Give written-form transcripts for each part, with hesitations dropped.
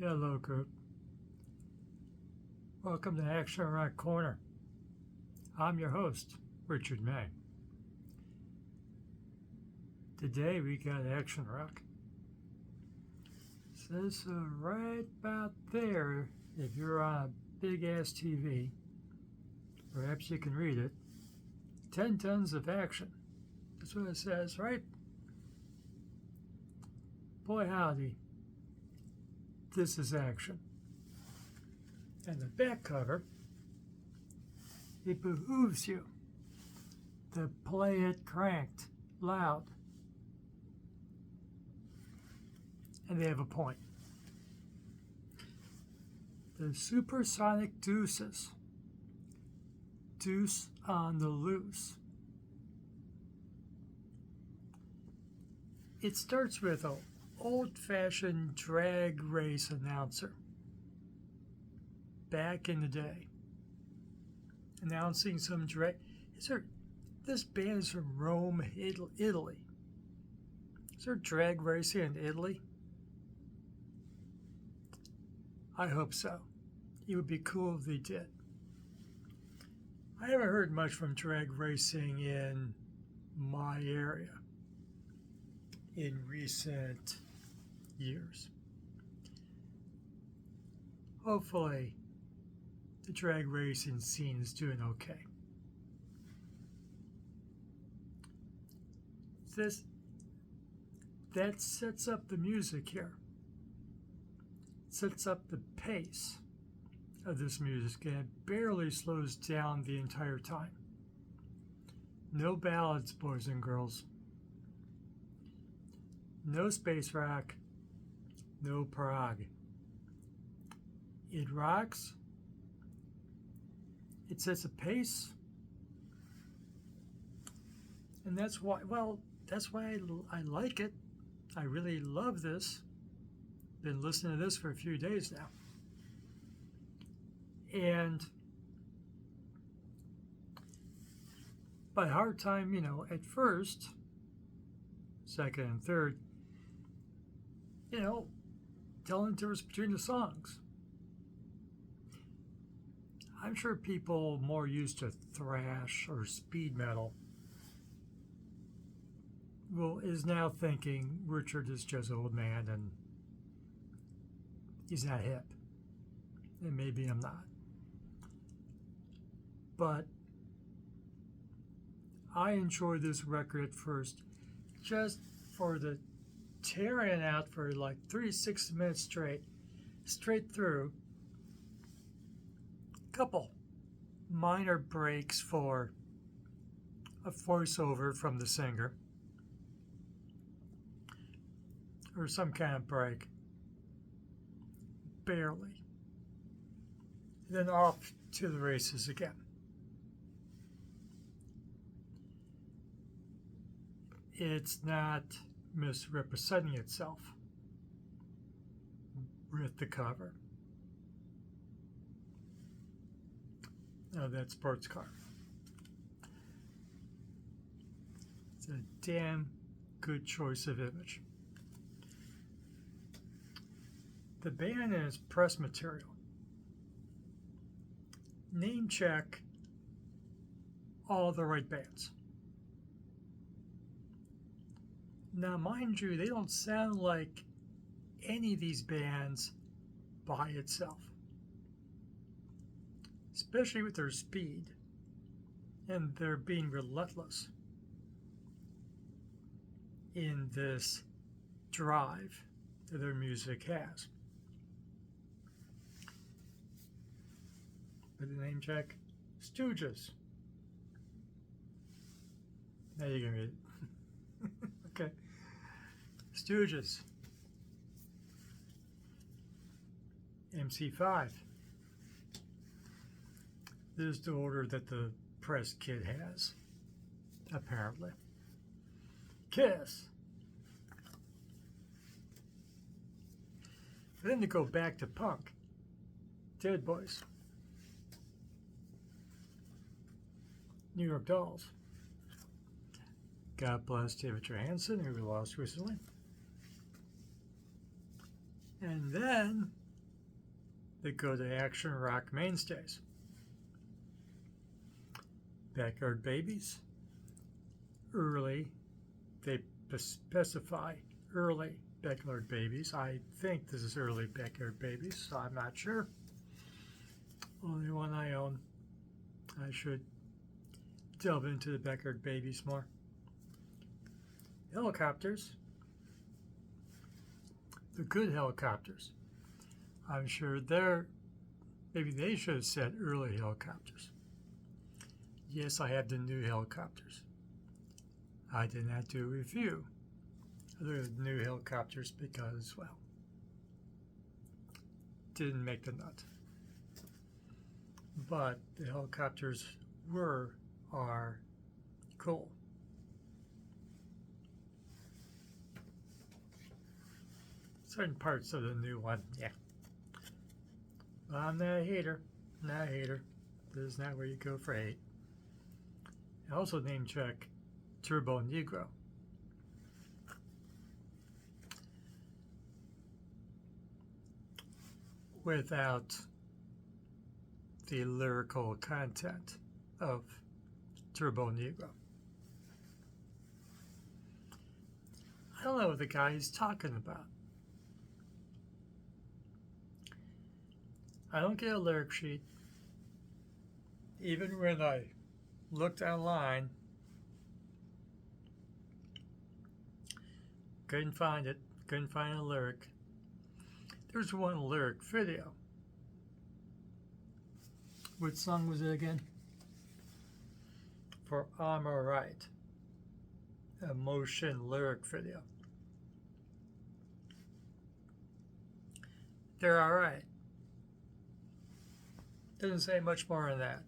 Hello, group. Welcome to Action Rock Corner. I'm your host, Richard May. Today we got Action Rock. Says right about there, if you're on a big ass TV, perhaps you can read it. 10 tons of action. That's what it says, right? Boy, howdy. This is action. And the back cover, it behooves you to play it cranked, loud. And they have a point. The Supersonic Deuces. Deuce on the Loose. It starts with an old-fashioned drag race announcer back in the day, announcing some drag. This band is from Rome, Italy. Is there drag racing in Italy? I hope so. It would be cool if they did. I haven't heard much from drag racing in my area in recent years. Hopefully, the drag racing scene is doing okay. That sets up the music here. Sets up the pace of this music, and it barely slows down the entire time. No ballads, boys and girls. No space rock. No prog. It rocks. It sets a pace. And that's why I like it. I really love this. Been listening to this for a few days now. And by hard time, at first, second and third, telling the difference between the songs. I'm sure people more used to thrash or speed metal is now thinking Richard is just an old man and he's not hip. And maybe I'm not. But I enjoyed this record at first just for the tearing out for like 36 minutes straight through. Couple minor breaks for a voiceover from the singer or some kind of break. Barely. Then off to the races again. It's not misrepresenting itself with the cover. Now that sports car. It's a damn good choice of image. The band is press material. Name check all the right bands. Now, mind you, they don't sound like any of these bands by itself, especially with their speed and their being relentless in this drive that their music has. But the name check, Stooges. Now you can read it. Okay. Stooges. MC5. This is the order that the press kit has, apparently. Kiss. But then to go back to punk, Dead Boys. New York Dolls. God bless David Johansen, who we lost recently. And then that go to action rock mainstays. Backyard Babies, early, they specify early Backyard Babies. I think this is early Backyard Babies, so I'm not sure. Only one I own. I should delve into the Backyard Babies more. Helicopters. The good helicopters. I'm sure maybe they should have said early helicopters. Yes, I have the new helicopters. I did not do a review of the new helicopters because, well, didn't make the nut. But the helicopters are cool. Certain parts of the new one, yeah. I'm not a hater. Not a hater. This is not where you go for hate. I also name check Turbo Negro. Without the lyrical content of Turbo Negro. I don't know what the guy is talking about. I don't get a lyric sheet. Even when I looked online, couldn't find it. Couldn't find a lyric. There's one lyric video. What song was it again? For I'm Alright. A motion lyric video. They're alright. Doesn't say much more than that.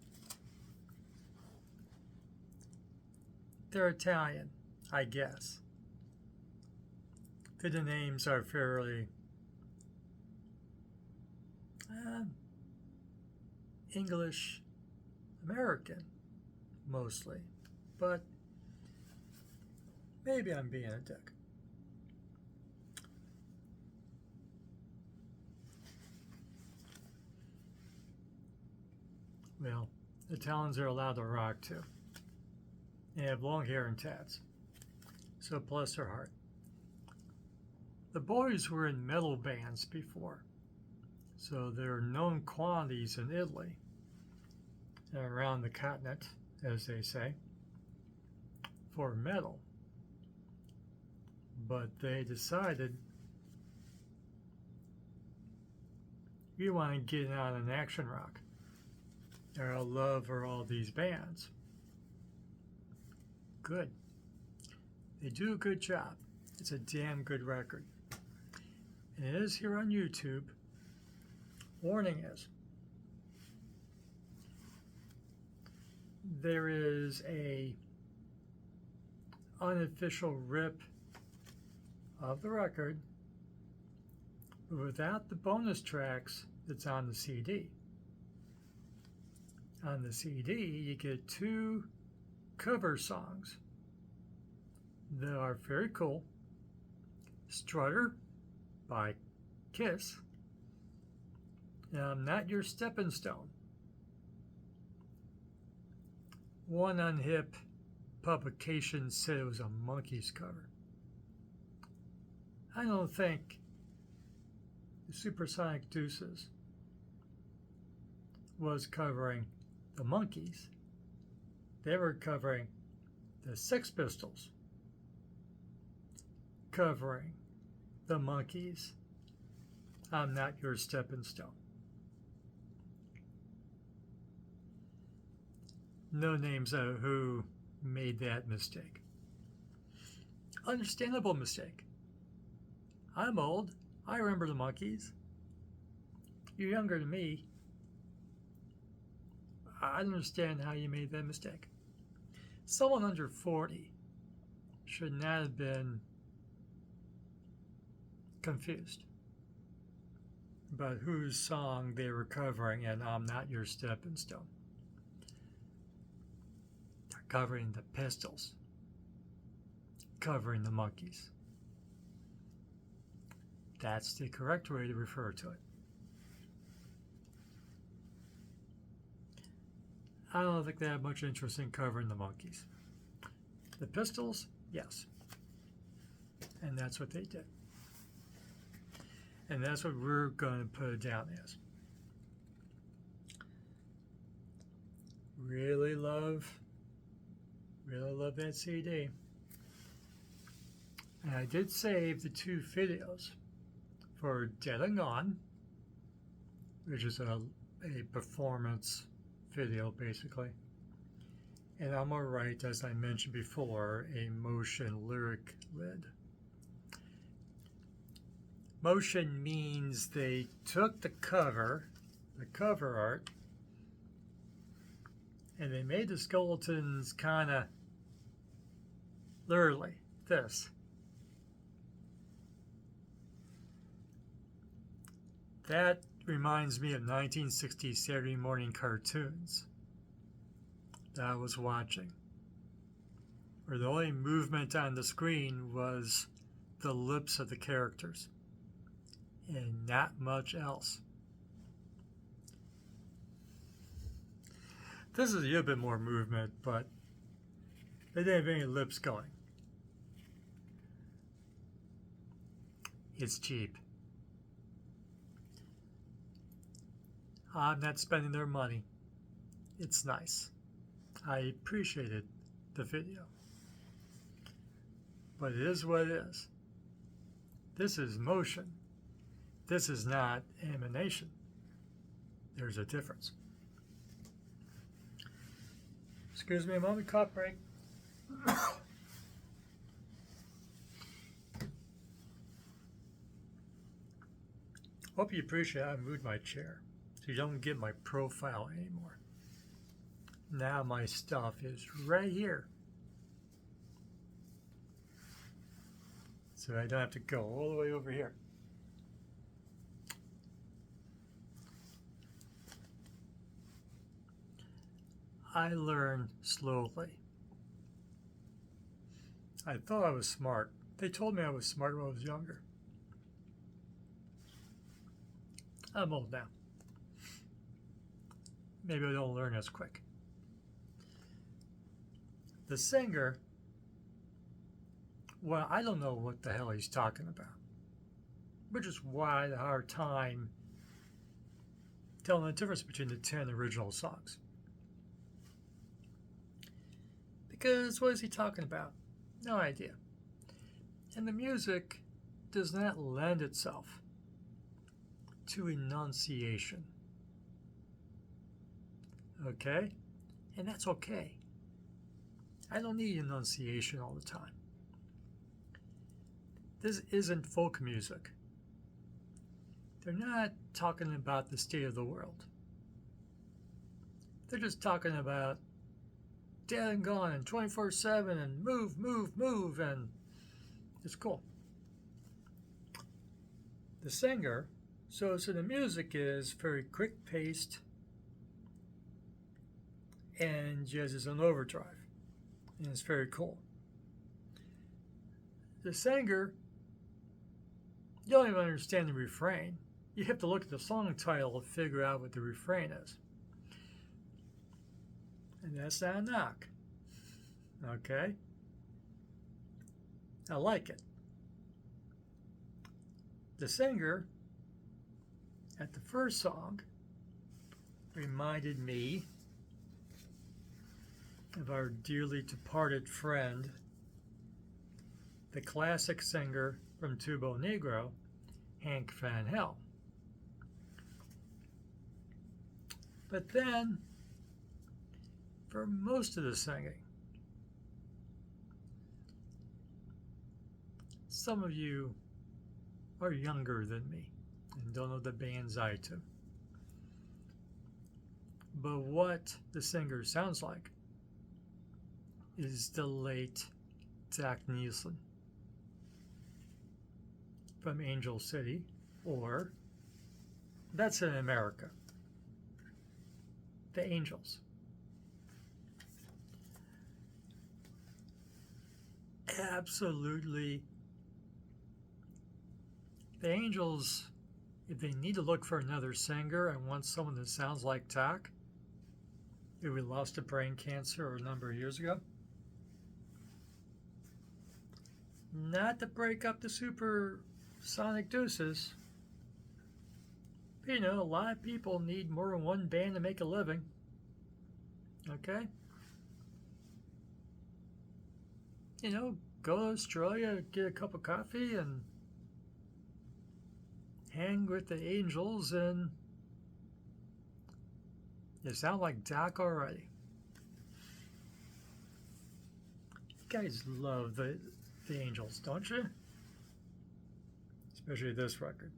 They're Italian, I guess. The names are fairly English American, mostly. But maybe I'm being a dick. Well, Italians are allowed to rock too. They have long hair and tats. So bless their heart. The boys were in metal bands before. So they're known quantities in Italy and around the continent, as they say, for metal. But they decided we want to get on an action rock. Our love for all these bands. Good. They do a good job. It's a damn good record. And it is here on YouTube. Warning is, there is a unofficial rip of the record without the bonus tracks that's on the CD. On the CD, you get 2 cover songs that are very cool. Strutter by Kiss. Not Your Stepping Stone. One unhip publication said it was a Monkees cover. I don't think the Supersonic Deuces was covering the Monkees. They were covering the Sex Pistols, covering the Monkees. I'm Not Your Stepping Stone. No names of who made that mistake. Understandable mistake. I'm old. I remember the Monkees. You're younger than me. I understand how you made that mistake. Someone under 40 should not have been confused about whose song they were covering and I'm Not Your Stepping Stone. They're covering the Pistols, covering the Monkees. That's the correct way to refer to it. I don't think they have much interest in covering the Monkees. The Pistols, yes. And that's what they did. And that's what we're going to put it down as. Really love that CD. And I did save the 2 videos for Dead and Gone, which is a performance video basically. And I'm gonna write, as I mentioned before, a motion lyric lid. Motion means they took the cover art, and they made the skeletons kind of literally this. That reminds me of 1960s Saturday morning cartoons that I was watching, where the only movement on the screen was the lips of the characters and not much else. This is a little bit more movement, but they didn't have any lips going. It's cheap. I'm not spending their money. It's nice. I appreciated the video. But it is what it is. This is motion. This is not animation. There's a difference. Excuse me a moment, cough break. Hope you appreciate I moved my chair so you don't get my profile anymore. Now my stuff is right here. So I don't have to go all the way over here. I learned slowly. I thought I was smart. They told me I was smart when I was younger. I'm old now. Maybe I don't learn as quick. The singer, well, I don't know what the hell he's talking about, which is why I had a hard time telling the difference between the 10 original songs. Because what is he talking about? No idea. And the music does not lend itself to enunciation. Okay? And that's okay. I don't need enunciation all the time. This isn't folk music. They're not talking about the state of the world. They're just talking about dead and gone and 24/7 and move, move, move, and it's cool. The singer, so the music is very quick paced and just is an overdrive, and it's very cool. The singer, you don't even understand the refrain. You have to look at the song title to figure out what the refrain is. And that's not a knock. Okay? I like it. The singer at the first song reminded me of our dearly departed friend, the classic singer from Tubo Negro, Hank Van Helm. But then, for most of the singing, some of you are younger than me and don't know the bands I do. But what the singer sounds like is the late Zach Nielsen from Angel City, or That's in America, the Angels. Absolutely. The Angels, if they need to look for another singer and want someone that sounds like Tack, who we lost to brain cancer a number of years ago. Not to break up the Supersonic Deuces. But, you know, a lot of people need more than one band to make a living. Okay? You know, go to Australia, get a cup of coffee, and hang with the Angels, and you sound like Doc already. You guys love the Angels, don't you? Especially this record.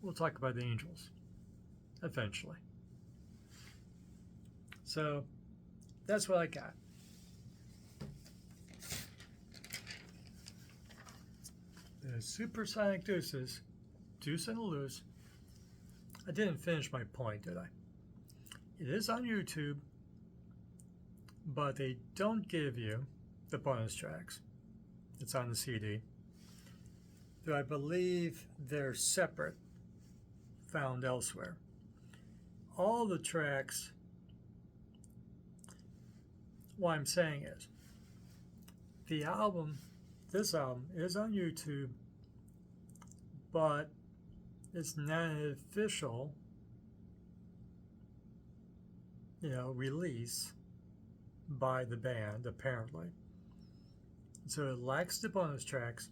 We'll talk about the Angels eventually. So that's what I got. The Supersonic Deuces, Deuce On The Loose. I didn't finish my point, did I? It is on YouTube, but they don't give you the bonus tracks. It's on the CD. Though I believe they're separate, found elsewhere. All the tracks, what I'm saying is, the album, this album is on YouTube, but it's not an official, release by the band, apparently. So it lacks the bonus tracks,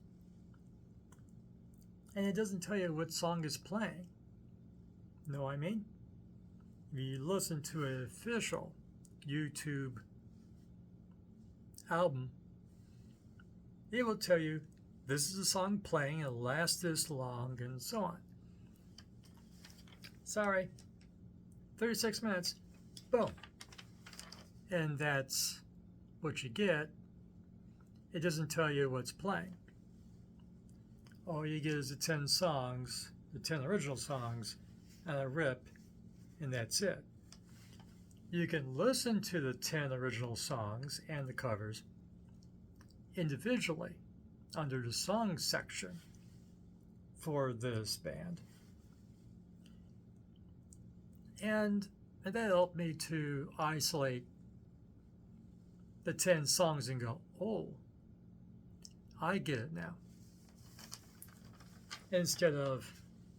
and it doesn't tell you what song is playing. Know what I mean? If you listen to an official YouTube album, it will tell you this is a song playing, it'll last this long, and so on. Sorry, 36 minutes, boom. And that's what you get. It doesn't tell you what's playing. All you get is the 10 songs, the 10 original songs, and a rip, and that's it. You can listen to the 10 original songs and the covers individually under the song section for this band. And that helped me to isolate the 10 songs and go, oh, I get it now. Instead of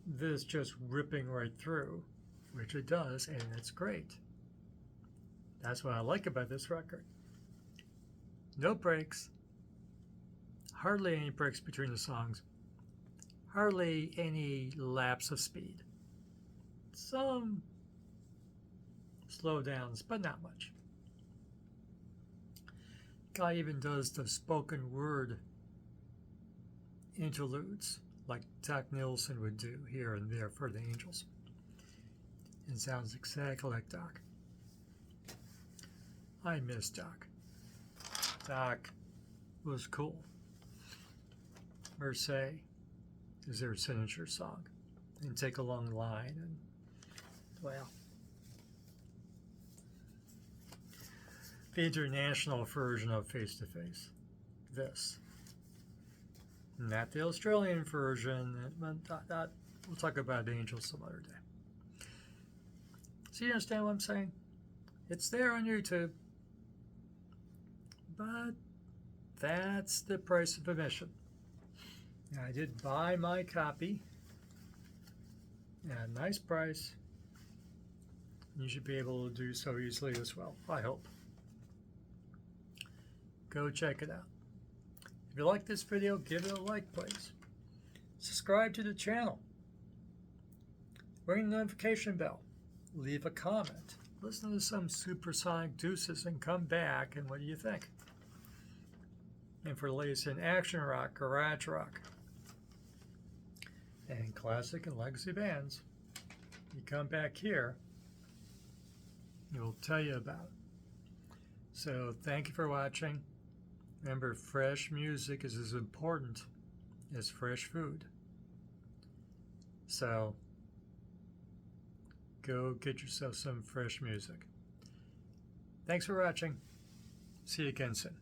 this just ripping right through, which it does, and it's great. That's what I like about this record. No breaks, hardly any breaks between the songs, hardly any lapse of speed. Some slowdowns, but not much. Guy even does the spoken word interludes like Doc Nielsen would do here and there for the Angels. It sounds exactly like Doc. I miss Doc. Doc was cool. Mercy is their signature song. And Take a Long Line, and well, the international version of Face to Face. This. Not the Australian version. We'll talk about Angels some other day. So you understand what I'm saying? It's there on YouTube. But that's the price of admission. Now, I did buy my copy at a nice price. You should be able to do so easily as well, I hope. Go check it out. If you like this video, give it a like, please. Subscribe to the channel. Ring the notification bell. Leave a comment. Listen to some Supersonic Deuces and come back, and what do you think? And for the latest in action rock, garage rock, and classic and legacy bands, you come back here, we'll tell you about it. So thank you for watching. Remember, fresh music is as important as fresh food. So go get yourself some fresh music. Thanks for watching. See you again soon.